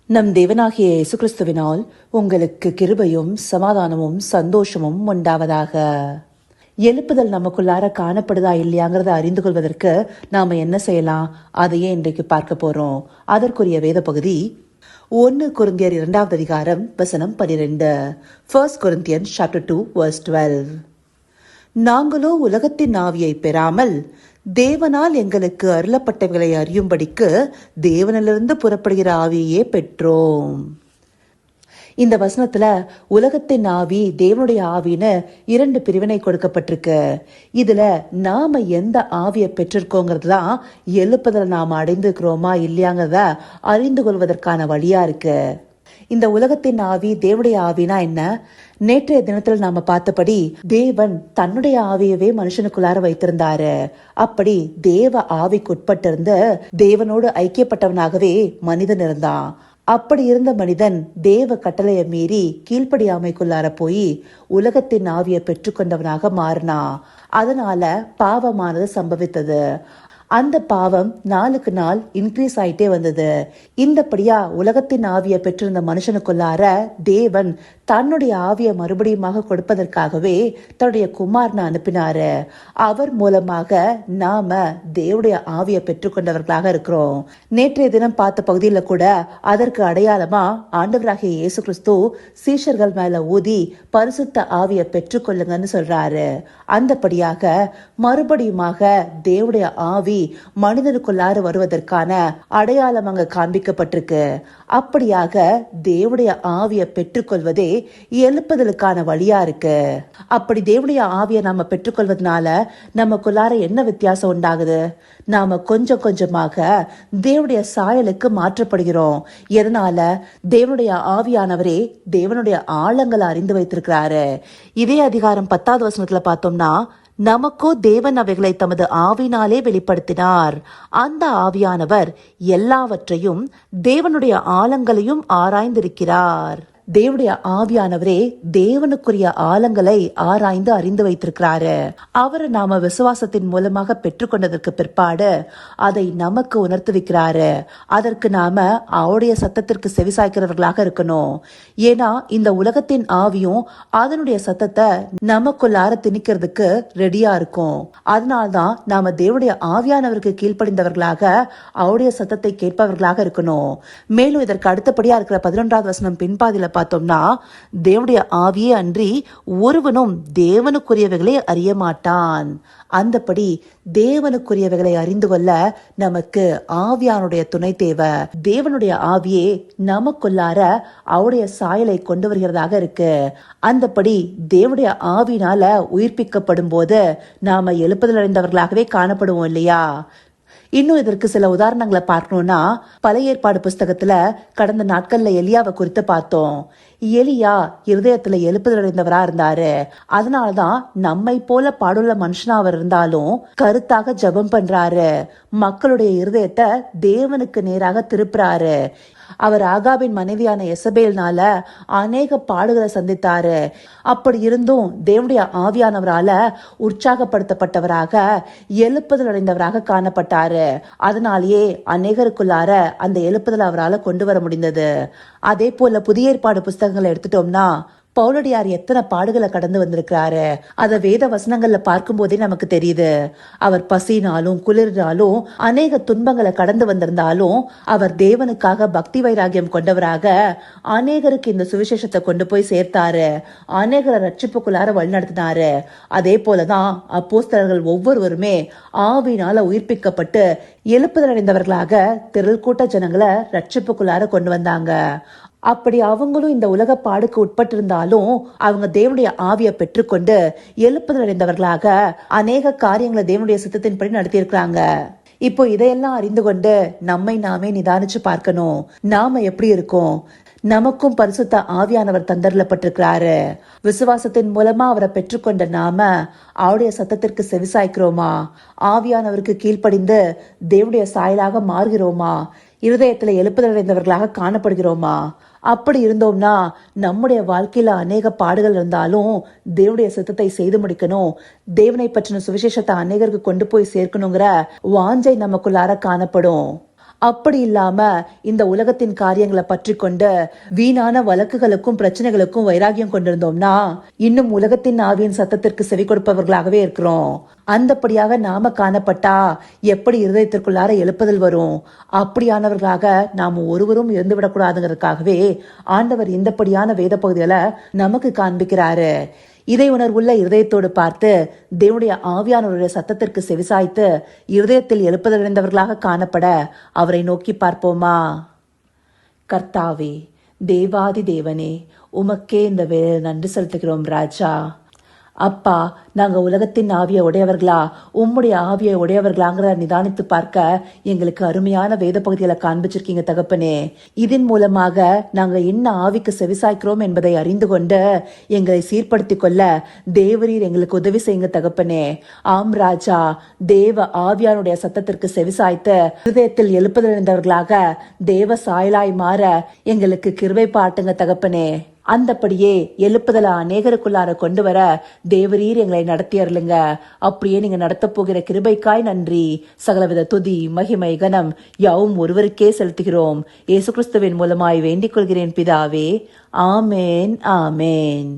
நம் தேவனாகிய இயேசு கிறிஸ்துவினால் உங்களுக்கு கிருபையும் சமாதானமும் சந்தோஷமும் உண்டாவதாக. எழுப்புதல் நமக்குள்ளார காணப்படுதா இல்லையாங்கிறத அறிந்து கொள்வதற்கு நாம என்ன செய்யலாம், அதையே இன்றைக்கு பார்க்க போறோம். அதற்குரிய வேத பகுதி 1 கொரிந்தியர் 2 அதிகாரம் வசனம் 12. 1 Corinthians chapter 2 verse 12. நாங்களோ உலகத்தின் ஆவியை பெறாமல் தேவனால் எங்களுக்கு அருளப்பட்டவைகளை அறியும்படிக்கு தேவனிலிருந்து புறப்படுகிற ஆவியையே பெற்றோம். இந்த வசனத்துல உலகத்தின் ஆவி, தேவனுடைய ஆவின்னு 2 பிரிவினை கொடுக்கப்பட்டிருக்கு. இதுல நாம எந்த ஆவியை பெற்றிருக்கோங்கிறது தான் எழுப்புதல் நாம அடைந்திருக்கிறோமா இல்லையாங்கிறத அறிந்து கொள்வதற்கான வழியா இருக்கு. இந்த உலகத்தின் ஆவி, தேவனுடைய ஆவினா என்ன? நேற்றைய தினத்தில் நாம பார்த்தபடி தேவன் தன்னுடைய ஆவியவே மனுஷனுக்குள்ளார வைத்திருந்தாரு. அப்படி தேவ ஆவிக்குட்பட்டிருந்த தேவனோடு ஐக்கியப்பட்டவனாகவே மனிதன் இருந்தான். அப்படி இருந்த மனிதன் தேவ கட்டளையை மீறி கீழ்ப்படியாமைக்குள்ளார போய் உலகத்தின் ஆவியை பெற்றுக்கொண்டவனாக மாறினான். அதனால பாவமானது சம்பவித்தது. அந்த பாவம் நாளுக்கு நாள் இன்க்ரீஸ் ஆயிட்டே வந்தது. இந்தபடியா உலகத்தின் ஆவியை பெற்றிருந்த மனுஷனுக்குள்ளார தேவன் தன்னுடைய ஆவியை மறுபடியுமாக கொடுப்பதற்காகவே தன்னுடைய குமாரனை அனுப்பினாரு. அவர் மூலமாக நாம தேவனுடைய ஆவியை பெற்றுக்கொண்டவர்களாக இருக்கிறோம். நேற்றைய தினம் பார்த்த பகுதியில கூட அதற்கு அடையாளமா ஆண்டவராகிய இயேசு கிறிஸ்து சீஷர்கள் மேல ஊதி பரிசுத்த ஆவியை பெற்றுக்கொள்ளுங்கன்னு சொல்றாரு. அந்தபடியாக மறுபடியுமாக தேவனுடைய ஆவி மனிதனுக்குள்ளார வருவதற்கான அடையாளம் அங்க காண்பிக்கப்பட்டிருக்கு. அப்படியாக தேவனுடைய ஆவியை பெற்றுக்கொள்வதே எழுப்புதலுக்கான வழியா இருக்கு. அப்படி தேவனுடைய ஆவியை நாம பெற்றுக்கொள்வதனால நமக்குள்ளார என்ன வித்தியாசம் உண்டாகுது? நாம கொஞ்சம் கொஞ்சமாக தேவனுடைய சாயலுக்கு மாற்றப்படுகிறோம். எதனால? தேவனுடைய ஆவியானவரே தேவனுடைய ஆழங்களை அறிந்து வைத்திருக்கிறாரு. இதே அதிகாரம் 10வது வசனத்துல பார்த்தோம்னா, நமக்கோ தேவன் அவைகளை தமது ஆவினாலே வெளிப்படுத்தினார். அந்த ஆவியானவர் எல்லாவற்றையும் தேவனுடைய ஆழங்களையும் ஆராய்ந்திருக்கிறார். தேவனுடைய ஆவியானவரே தேவனுக்குரிய ஆழங்களை ஆராய்ந்து அறிந்து வைத்திருக்கிறாரு. அவரை நாம விசுவாசத்தின் மூலமாக பெற்றுக்கொண்டதற்கு பிற்பாடு அதை நமக்கு உணர்த்து வைக்கிறாரு. அதற்கு நாம அவருடைய சத்தத்திற்கு செவிசாய்க்கிறவர்களாக இருக்கணும். ஏன்னா இந்த உலகத்தின் ஆவியும் அதனுடைய சத்தத்தை நமக்குள்ளார திணிக்கிறதுக்கு ரெடியா இருக்கும். அதனால்தான் நாம தேவனுடைய ஆவியானவருக்கு கீழ்ப்படிந்தவர்களாக அவருடைய சத்தத்தை கேட்பவர்களாக இருக்கணும். மேலும் இதற்கு அடுத்தபடியா இருக்கிற 11வது வசனம் பின்பாதியில பார்த்தோம்னா, தேவனுடைய ஆவியே அன்றி ஒருவனும் தேவனுக்குரியவைகளை அறிய மாட்டான். அந்தபடி தேவனுக்குரியவைகளை அறிந்து கொள்ள நமக்கு ஆவியானுடைய துணை தேவை. தேவனுடைய ஆவியே நமக்குள்ளார அவருடைய சாயலை கொண்டு வருகிறதாக இருக்கு. அந்தபடி தேவனுடைய ஆவினால உயிர்ப்பிக்கப்படும் போது நாம எழுப்புதல் அடைந்தவர்களாகவே காணப்படுவோம் இல்லையா? இன்னும் இதற்கு சில உதாரணங்களை பார்க்கணும்னா, பழைய ஏற்பாடு புஸ்தகத்துல கடந்த நாட்கள்ல எலியாவை குறித்து பார்த்தோம். எலியா இருதயத்துல எழுப்புதல் அடைந்தவரா இருந்தாரு. அதனாலதான் நம்மை போல பாடுள்ள மனுஷனா அவர் இருந்தாலும் கருத்தாக ஜெபம் பண்றாரு. மக்களுடைய இருதயத்தை தேவனுக்கு நேராக திருப்புறாரு. அவர் ஆகாபின் மனைவியான எசபேல்னால அநேக பாடுகளை சந்தித்தாரு. அப்படி இருந்தும் தேவனுடைய ஆவியானவரால உற்சாகப்படுத்தப்பட்டவராக எழுப்புதல் அடைந்தவராக காணப்பட்டாரு. அதனாலேயே அநேகருக்குள்ளார அந்த எழுப்புதல் அவரால் கொண்டு வர முடிந்தது. அதே போல புதிய ஏற்பாடு புஸ்தகங்களை எடுத்துட்டோம்னா, பவுலடியார் எத்தனை பாடுகளை கடந்து வந்திருக்கிறாரு. அத வேத வசனங்கள்ல பார்க்கும் போதே நமக்கு தெரியுது. அவர் பசினாலும் குளிர்னாலும் அநேக துன்பங்களை கடந்து வந்திருந்தாலும் அவர் தேவனுக்காக பக்தி வைராகியம் கொண்டவராக அநேகருக்கு இந்த சுவிசேஷத்தை கொண்டு போய் சேர்த்தாரு. அநேகரை ரட்சிப்புக்குள்ளார வழிநடத்தினாரு. அதே போலதான் அப்போஸ்தலர்கள் ஒவ்வொருவருமே ஆவினால உயிர்ப்பிக்கப்பட்டு எழுப்புதல் அடைந்தவர்களாக திரள் கூட்ட ஜனங்களை ரட்சிப்புக்குள்ளார கொண்டு வந்தாங்க. அப்படி அவங்களும் இந்த உலக பாடுக்கு உட்பட்டிருந்தாலும் அவங்க தேவனுடைய ஆவியை பெற்றுக்கொண்டு எழுப்புதல் அடைந்தவர்களாக அநேக காரியங்களை தேவனுடைய சித்தத்தின்படி நடத்தி இருக்கிறாங்க. இப்போ இதையெல்லாம் அறிந்து கொண்டு நம்மை நாமே நிதானிச்சு பார்க்கணும். நாம எப்படி இருக்கோம்? நமக்கும் பரிசுத்த ஆவியானவர் தந்தரப்பட்டிருக்கிறாரு. விசுவாசத்தின் மூலமா அவரை பெற்றுக்கொண்ட நாம அவருடைய சத்தத்திற்கு செவிசாய்க்கிறோமா? ஆவியானவருக்கு கீழ்ப்படிந்து தேவனுடைய சாயலாக மாறுகிறோமா? இருதயத்துல எழுப்புதல் அடைந்தவர்களாக காணப்படுகிறோமா? அப்படி இருந்தோம்னா நம்முடைய வாழ்க்கையில அநேக பாடுகள் இருந்தாலும் தேவனுடைய சித்தத்தை செய்து முடிக்கணும், தேவனை பற்றின சுவிசேஷத்தை அநேகருக்கு கொண்டு போய் சேர்க்கணுங்கிற வாஞ்சை நமக்குள்ளார காணப்படும். அப்படி இல்லாம இந்த உலகத்தின் காரியங்களை பற்றி கொண்டு வீணான வழக்குகளுக்கும் பிரச்சனைகளுக்கும் வைராகியம் கொண்டிருந்தோம்னா இன்னும் உலகத்தின் ஆவியின் சத்தத்திற்கு செவி கொடுப்பவர்களாகவே இருக்கிறோம். அந்தப்படியாக நாம காணப்பட்டா எப்படி இருதயத்திற்குள்ளார எழுப்புதல் வரும்? அப்படியானவர்களாக நாம் ஒருவரும் இருந்துவிடக்கூடாதுங்கிறதுக்காகவே ஆண்டவர் இந்தப்படியான வேத பகுதிகளை நமக்கு காண்பிக்கிறாரு. இதை உணர்வுள்ள இருதயத்தோடு பார்த்து தேவனுடைய ஆவியானவருடைய சத்தத்திற்கு செவிசாய்த்து இருதயத்தில் எழுப்புதலடைந்தவர்களாக காணப்பட அவரை நோக்கி பார்ப்போமா? கர்த்தாவே, தேவாதி தேவனே, உமக்கே இந்த வேலை நன்றி செலுத்துகிறோம் ராஜா. அப்பா, நாங்க உலகத்தின் ஆவியை உடையவர்களா உம்முடைய ஆவியை உடையவர்களாங்கிற நிதானித்து பார்க்க எங்களுக்கு அருமையான வேத பகுதிகளை காண்பிச்சிருக்கீங்க தகப்பனே. இதன் மூலமாக நாங்க என்ன ஆவிக்கு செவிசாய்க்கிறோம் என்பதை அறிந்து கொண்டு எங்களை சீர்படுத்தி கொள்ள தேவரீர் எங்களுக்கு உதவி செய்யுங்க தகப்பனே. ஆம் ராஜா, தேவ ஆவியானுடைய சத்தத்திற்கு செவிசாய்த்து ஹிருதயத்தில் எழுப்புதலடைந்தவர்களாக தேவ சாயலாய் மாற எங்களுக்கு கிருபை பாட்டுங்க தகப்பனே. அந்தப்படியே எழுப்புதல அநேகருக்குள்ளார கொண்டு வர தேவரீர் எங்களை நடத்தி அருளுங்க. அப்படியே நீங்க நடத்த போகிற கிருபைக்காய் நன்றி. சகலவித துதி மகிமை கனம் யாவும் ஒருவருக்கே செலுத்துகிறோம். இயேசு கிறிஸ்துவின் மூலமாய் வேண்டிக் கொள்கிறேன் பிதாவே. ஆமேன், ஆமேன்.